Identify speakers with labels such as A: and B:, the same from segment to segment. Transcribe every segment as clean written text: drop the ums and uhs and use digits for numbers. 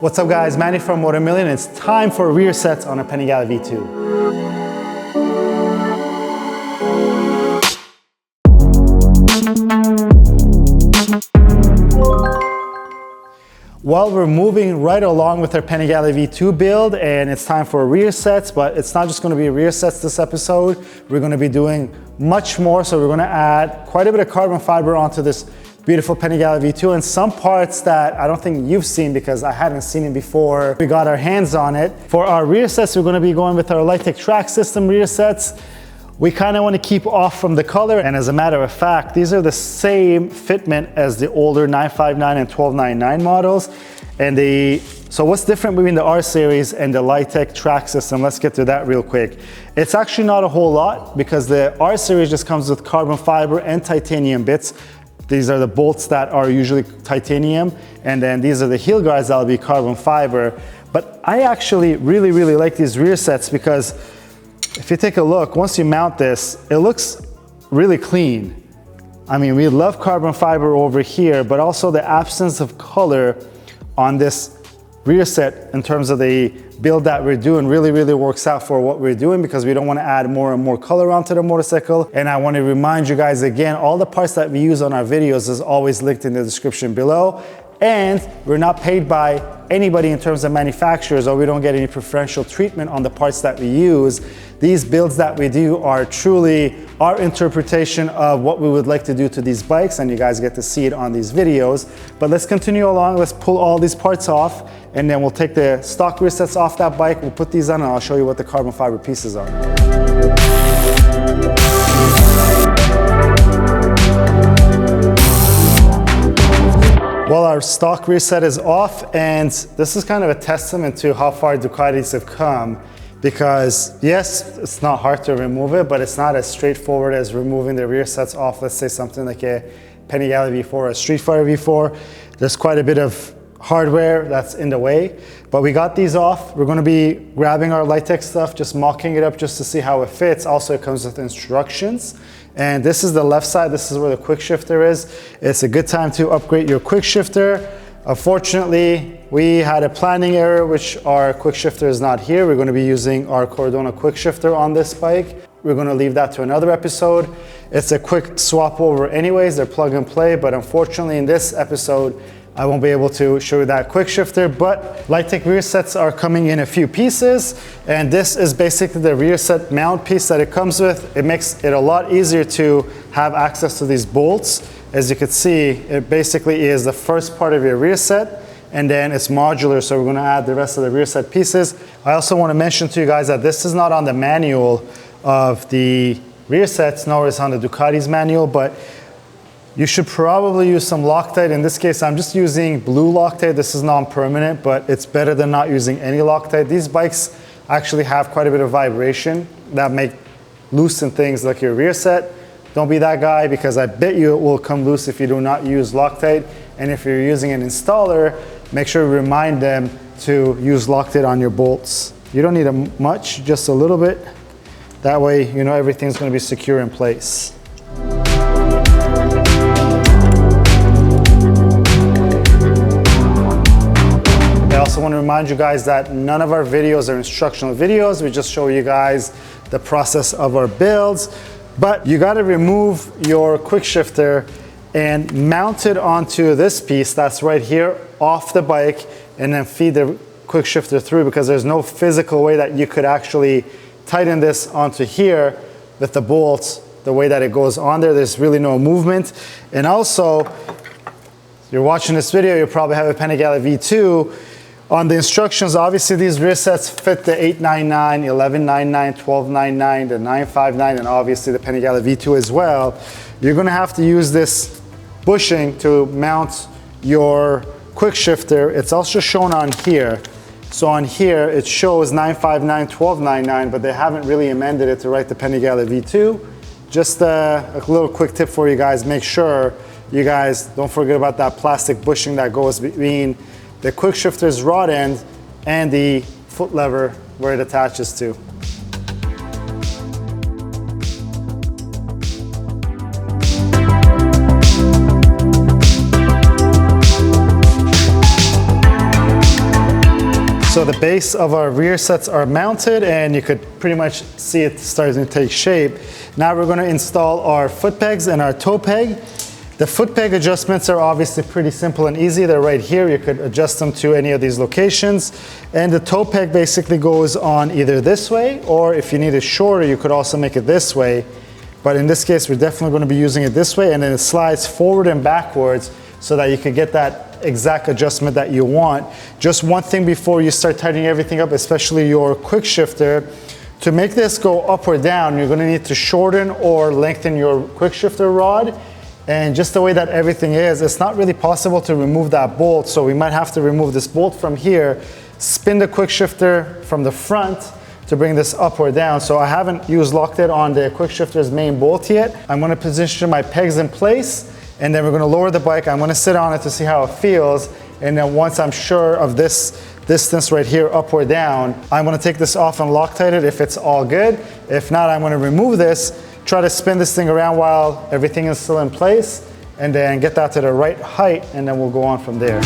A: What's up guys, Manny from Motomillion. It's time for rear sets on a Panigale V2. Well, we're moving right along with our Panigale V2 build and it's time for rear sets, but it's not just gonna be rear sets this episode. We're gonna be doing much more, so we're gonna add quite a bit of carbon fiber onto this beautiful Panigale V2 and some parts that I don't think you've seen because I hadn't seen it before we got our hands on it. For our rear sets, we're gonna be going with our Lightech Track system rear sets. We kind of want to keep off from the color, and as a matter of fact, these are the same fitment as the older 959 and 1299 models. And so what's different between the R series and the Lightech Track system? Let's get to that real quick. It's actually not a whole lot because the R series just comes with carbon fiber and titanium bits. These are the bolts that are usually titanium, and then these are the heel guards that'll be carbon fiber. But I actually really like these rear sets because if you take a look, once you mount this, it looks really clean. I mean, we love carbon fiber over here, but also the absence of color on this rear set in terms of the build that we're doing really works out for what we're doing because we don't want to add more and more color onto the motorcycle. And I want to remind you guys again, all the parts that we use on our videos is always linked in the description below. And we're not paid by anybody in terms of manufacturers, or we don't get any preferential treatment on the parts that we use. These builds that we do are truly our interpretation of what we would like to do to these bikes, and you guys get to see it on these videos. But let's continue along, let's pull all these parts off, and then we'll take the stock rear sets off that bike, we'll put these on, and I'll show you what the carbon fiber pieces are. Well, our stock rear set is off, and this is kind of a testament to how far Ducatis have come because yes, it's not hard to remove it, but it's not as straightforward as removing the rear sets off, let's say something like a Panigale V4 or a Street Fighter V4. There's quite a bit of hardware that's in the way, but we got these off. We're gonna be grabbing our Lightech stuff, just mocking it up just to see how it fits. Also, it comes with instructions. And this is the left side, this is where the quick shifter is. It's a good time to upgrade your quick shifter. Unfortunately, we had a planning error, which our quick shifter is not here. We're gonna be using our Cordona quick shifter on this bike. We're gonna leave that to another episode. It's a quick swap over anyways, they're plug and play, but unfortunately in this episode, I won't be able to show you that quick shifter, but Lightech rear sets are coming in a few pieces, and this is basically the rear set mount piece that it comes with. It makes it a lot easier to have access to these bolts. As you can see, it basically is the first part of your rear set, and then it's modular, so we're gonna add the rest of the rear set pieces. I also wanna mention to you guys that this is not on the manual of the rear sets, nor is on the Ducati's manual, but you should probably use some Loctite. In this case, I'm just using blue Loctite. This is non-permanent, but it's better than not using any Loctite. These bikes actually have quite a bit of vibration that make loosen things like your rear set. Don't be that guy because I bet you it will come loose if you do not use Loctite. And if you're using an installer, make sure you remind them to use Loctite on your bolts. You don't need much, just a little bit. That way, you know everything's gonna be secure in place. I also want to remind you guys that none of our videos are instructional videos. We just show you guys the process of our builds. But you got to remove your quick shifter and mount it onto this piece that's right here off the bike, and then feed the quick shifter through, because there's no physical way that you could actually tighten this onto here with the bolts the way that it goes on there. There's really no movement. And also, you're watching this video, you probably have a Panigale V2. On the instructions, obviously these rear sets fit the 899, 1199, 1299, the 959, and obviously the Panigale V2 as well. You're gonna have to use this bushing to mount your quick shifter. It's also shown on here. So on here, it shows 959, 1299, but they haven't really amended it to write the Panigale V2. Just a little quick tip for you guys. Make sure you guys don't forget about that plastic bushing that goes between the quick shifter's rod end and the foot lever where it attaches to. So the base of our rear sets are mounted and you could pretty much see it starting to take shape. Now we're going to install our foot pegs and our toe peg. The foot peg adjustments are obviously pretty simple and easy. They're right here. You could adjust them to any of these locations. And the toe peg basically goes on either this way, or if you need it shorter, you could also make it this way. But in this case, we're definitely going to be using it this way, and then it slides forward and backwards so that you can get that exact adjustment that you want. Just one thing before you start tightening everything up, especially your quick shifter, to make this go up or down, you're going to need to shorten or lengthen your quick shifter rod. And just the way that everything is, it's not really possible to remove that bolt, so we might have to remove this bolt from here, spin the quick shifter from the front to bring this up or down. So I haven't used Loctite on the quick shifter's main bolt yet. I'm going to position my pegs in place, and then we're going to lower the bike. I'm going to sit on it to see how it feels, and then once I'm sure of this distance right here, up or down, I'm going to take this off and Loctite it if it's all good. If not, I'm going to remove this, try to spin this thing around while everything is still in place, and then get that to the right height, and then we'll go on from there.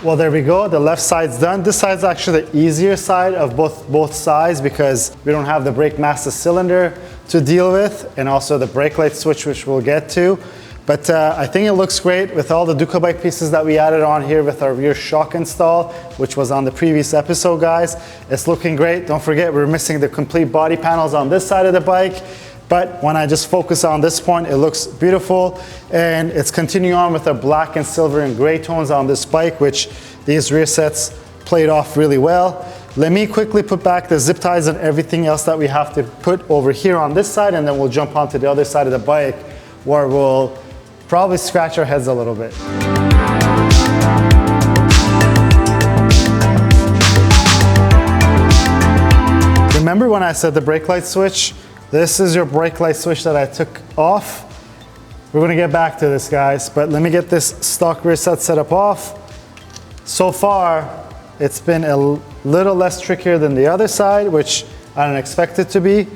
A: Well, there we go. The left side's done. This side's actually the easier side of both sides because we don't have the brake master cylinder to deal with, and also the brake light switch, which we'll get to. But I think it looks great with all the Ducati pieces that we added on here with our rear shock install, which was on the previous episode, guys. It's looking great. Don't forget, we're missing the complete body panels on this side of the bike. But when I just focus on this point, it looks beautiful. And it's continuing on with the black and silver and gray tones on this bike, which these rear sets played off really well. Let me quickly put back the zip ties and everything else that we have to put over here on this side, and then we'll jump onto the other side of the bike where we'll probably scratch our heads a little bit. Remember when I said the brake light switch? This is your brake light switch that I took off. We're gonna get back to this, guys, but let me get this stock rear set up off. So far, it's been a little less trickier than the other side, which I didn't expect it to be,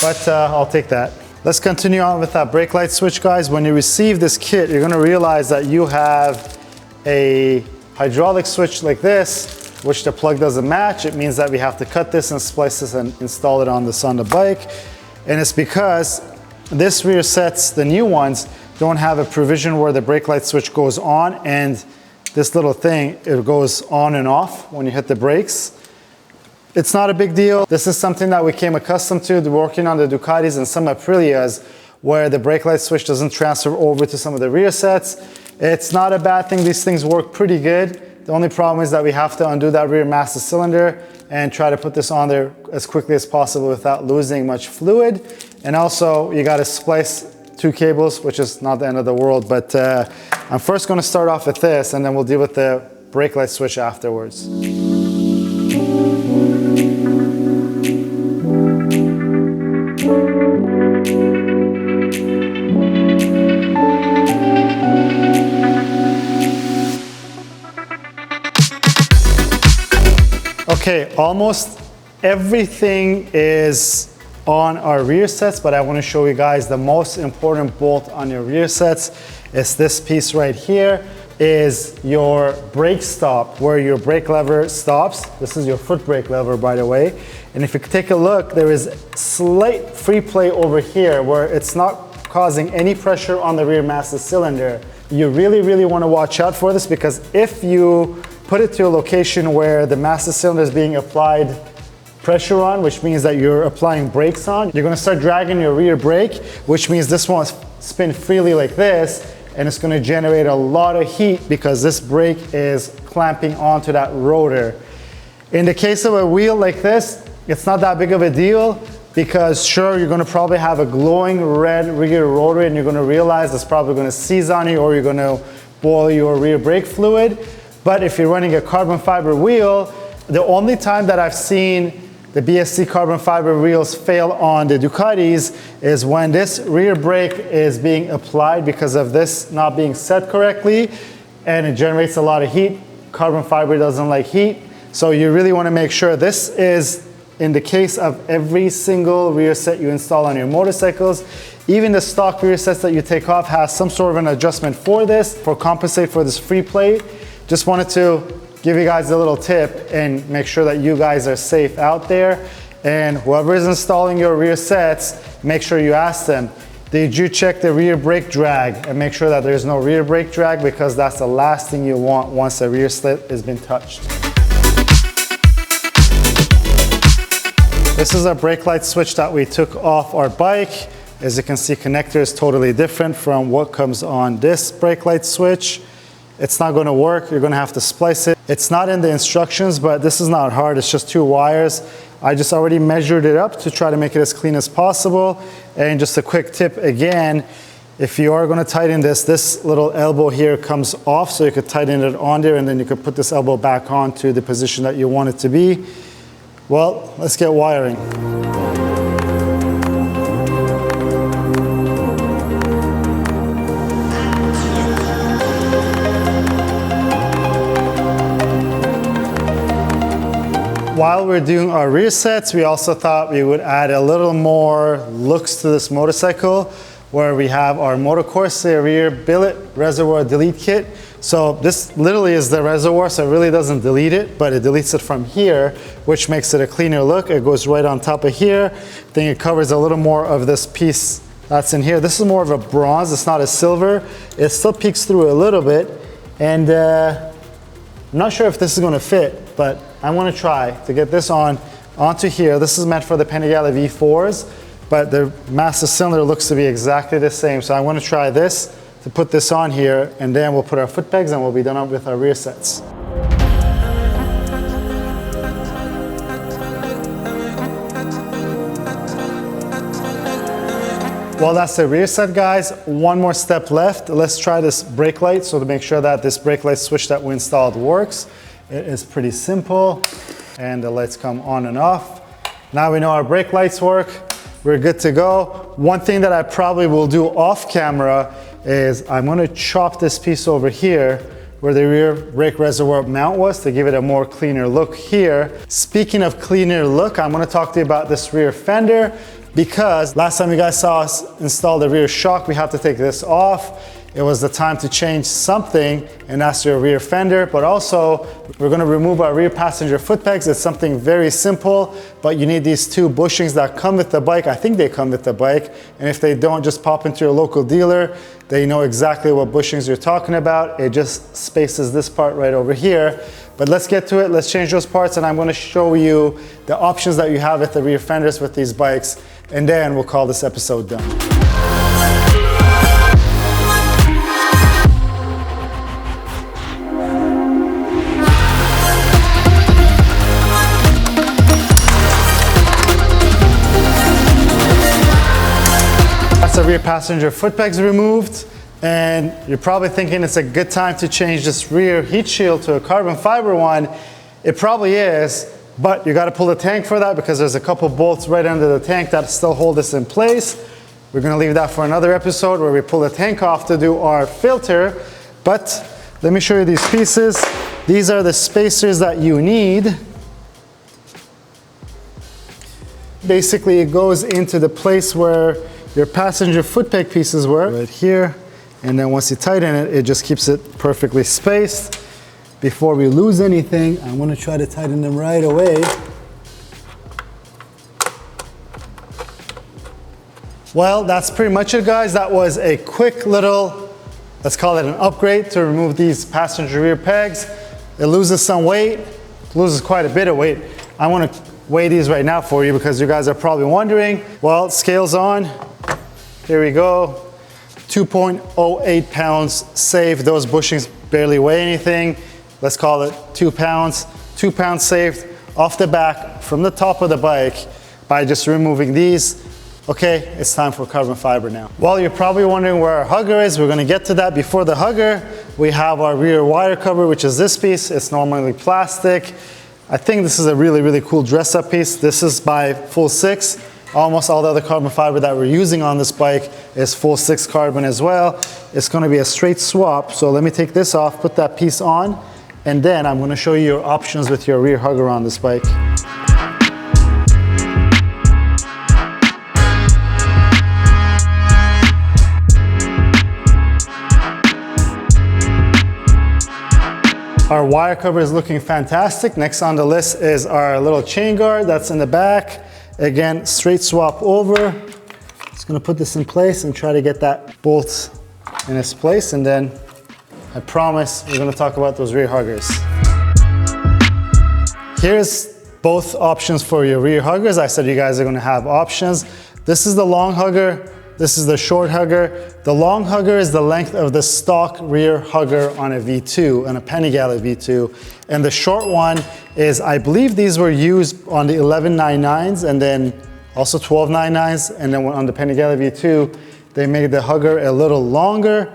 A: but I'll take that. Let's continue on with that brake light switch, guys. When you receive this kit, you're gonna realize that you have a hydraulic switch like this, which the plug doesn't match. It means that we have to cut this and splice this and install it on the bike. And it's because this rear sets, the new ones, don't have a provision where the brake light switch goes on, and this little thing, it goes on and off when you hit the brakes. It's not a big deal. This is something that we came accustomed to working on the Ducatis and some Aprilias, where the brake light switch doesn't transfer over to some of the rear sets. It's not a bad thing. These things work pretty good. The only problem is that we have to undo that rear master cylinder and try to put this on there as quickly as possible without losing much fluid. And also, you gotta splice 2 cables, which is not the end of the world, but I'm first gonna start off with this, and then we'll deal with the brake light switch afterwards. Okay, almost everything is on our rear sets, but I want to show you guys the most important bolt on your rear sets. It's this piece right here, is your brake stop, where your brake lever stops. This is your foot brake lever, by the way. And if you take a look, there is slight free play over here where it's not causing any pressure on the rear master cylinder. You really want to watch out for this, because if you put it to a location where the master cylinder is being applied pressure on, which means that you're applying brakes on, you're going to start dragging your rear brake, which means this won't spin freely like this, and it's going to generate a lot of heat because this brake is clamping onto that rotor. In the case of a wheel like this, it's not that big of a deal, because sure, you're going to probably have a glowing red rear rotor, and you're going to realize it's probably going to seize on you, or you're going to boil your rear brake fluid. But if you're running a carbon fiber wheel, the only time that I've seen the BSC carbon fiber wheels fail on the Ducatis is when this rear brake is being applied because of this not being set correctly, and it generates a lot of heat. Carbon fiber doesn't like heat, so you really want to make sure this is in the case of every single rear set you install on your motorcycles. Even the stock rear sets that you take off has some sort of an adjustment for this, for compensate for this free plate. Just wanted to give you guys a little tip and make sure that you guys are safe out there. And whoever is installing your rear sets, make sure you ask them, did you check the rear brake drag, and make sure that there's no rear brake drag, because that's the last thing you want once a rear slit has been touched. This is a brake light switch that we took off our bike. As you can see, connector is totally different from what comes on this brake light switch. It's not going to work. You're going to have to splice it. It's not in the instructions, but this is not hard. It's just 2 wires. I just already measured it up to try to make it as clean as possible. And just a quick tip again, if you are going to tighten this little elbow here comes off, so you could tighten it on there, and then you could put this elbow back on to the position that you want it to be. Well, let's get wiring. While we're doing our rear sets, we also thought we would add a little more looks to this motorcycle, where we have our Moto Corsair rear billet reservoir delete kit. So this literally is the reservoir, so it really doesn't delete it, but it deletes it from here, which makes it a cleaner look. It goes right on top of here. I think it covers a little more of this piece that's in here. This is more of a bronze, it's not a silver. It still peeks through a little bit, and I'm not sure if this is gonna fit, but I want to try to get this onto here. This is meant for the Panigale V4s, but the master cylinder looks to be exactly the same. So I want to try this to put this on here, and then we'll put our foot pegs and we'll be done with our rear sets. Well, that's the rear set, guys. One more step left. Let's try this brake light, so to make sure that this brake light switch that we installed works. It is pretty simple, and the lights come on and off. Now we know our brake lights work. We're good to go. One thing that I probably will do off camera is I'm gonna chop this piece over here where the rear brake reservoir mount was, to give it a more cleaner look here. Speaking of cleaner look, I'm gonna talk to you about this rear fender, because last time you guys saw us install the rear shock, we had to take this off. It was the time to change something, and that's your rear fender. But also, we're gonna remove our rear passenger foot pegs. It's something very simple, but you need these 2 bushings that come with the bike. I think they come with the bike. And if they don't, just pop into your local dealer. They know exactly what bushings you're talking about. It just spaces this part right over here. But let's get to it. Let's change those parts, and I'm gonna show you the options that you have with the rear fenders with these bikes. And then we'll call this episode done. The rear passenger foot pegs removed, and you're probably thinking it's a good time to change this rear heat shield to a carbon fiber one. It probably is, but you got to pull the tank for that, because there's a couple bolts right under the tank that still hold this in place. We're going to leave that for another episode where we pull the tank off to do our filter. But let me show you these pieces. These are the spacers that you need. Basically, it goes into the place where your passenger foot peg pieces were, right here. And then once you tighten it, it just keeps it perfectly spaced. Before we lose anything, I want to try to tighten them right away. Well, that's pretty much it, guys. That was a quick little, let's call it an upgrade, to remove these passenger rear pegs. It loses some weight, loses quite a bit of weight. I want to weigh these right now for you, because you guys are probably wondering. Well, scales on. Here we go. 2.08 pounds saved. Those bushings barely weigh anything. Let's call it 2 pounds. 2 pounds saved off the back from the top of the bike by just removing these. Okay, it's time for carbon fiber now. Well, you're probably wondering where our hugger is. We're gonna get to that. Before the hugger, we have our rear wire cover, which is this piece. It's normally plastic. I think this is a really, really cool dress-up piece. This is by Full 6. Almost all the other carbon fiber that we're using on this bike is Full 6 carbon as well. It's gonna be a straight swap. So let me take this off, put that piece on, and then I'm gonna show you your options with your rear hugger on this bike. Our wire cover is looking fantastic. Next on the list is our little chain guard that's in the back. Again, straight swap over. Just gonna put this in place and try to get that bolt in its place, and then I promise we're gonna talk about those rear huggers. Here's both options for your rear huggers. I said you guys are gonna have options. This is the long hugger, this is the short hugger. The long hugger is the length of the stock rear hugger on a V2, on a Panigale V2. And the short one is, I believe these were used on the 1199s and then also 1299s. And then on the Panigale V2, they made the hugger a little longer.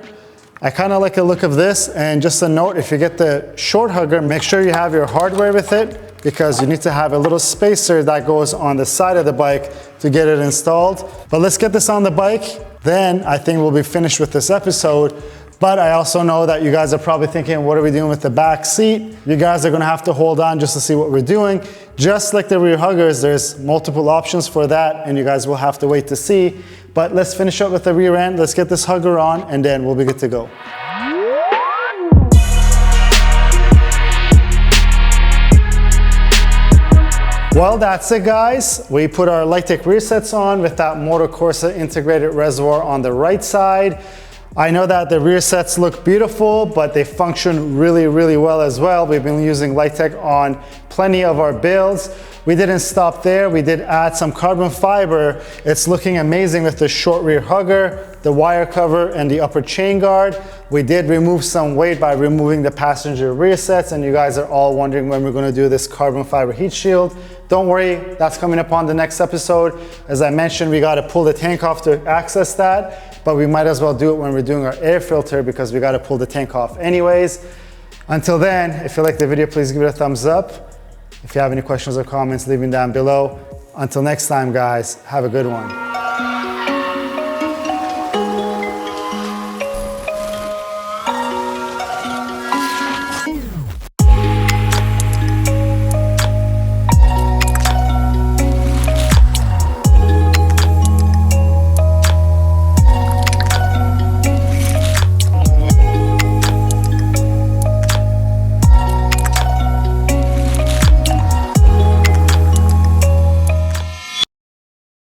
A: I kind of like the look of this. And just a note, if you get the short hugger, make sure you have your hardware with it, because you need to have a little spacer that goes on the side of the bike to get it installed. But let's get this on the bike. Then I think we'll be finished with this episode. But I also know that you guys are probably thinking, what are we doing with the back seat? You guys are gonna have to hold on just to see what we're doing. Just like the rear huggers, there's multiple options for that, and you guys will have to wait to see. But let's finish up with the rear end. Let's get this hugger on, and then we'll be good to go. Well, that's it, guys. We put our Lightech rear sets on with that Moto Corsa integrated reservoir on the right side. I know that the rear sets look beautiful, but they function really, really well as well. We've been using Lightech on plenty of our builds. We didn't stop there. We did add some carbon fiber. It's looking amazing with the short rear hugger, the wire cover, and the upper chain guard. We did remove some weight by removing the passenger rear sets, and you guys are all wondering when we're gonna do this carbon fiber heat shield. Don't worry, that's coming up on the next episode. As I mentioned, we gotta pull the tank off to access that, but we might as well do it when we're doing our air filter, because we gotta pull the tank off anyways. Until then, if you like the video, please give it a thumbs up. If you have any questions or comments, leave them down below. Until next time, guys, have a good one.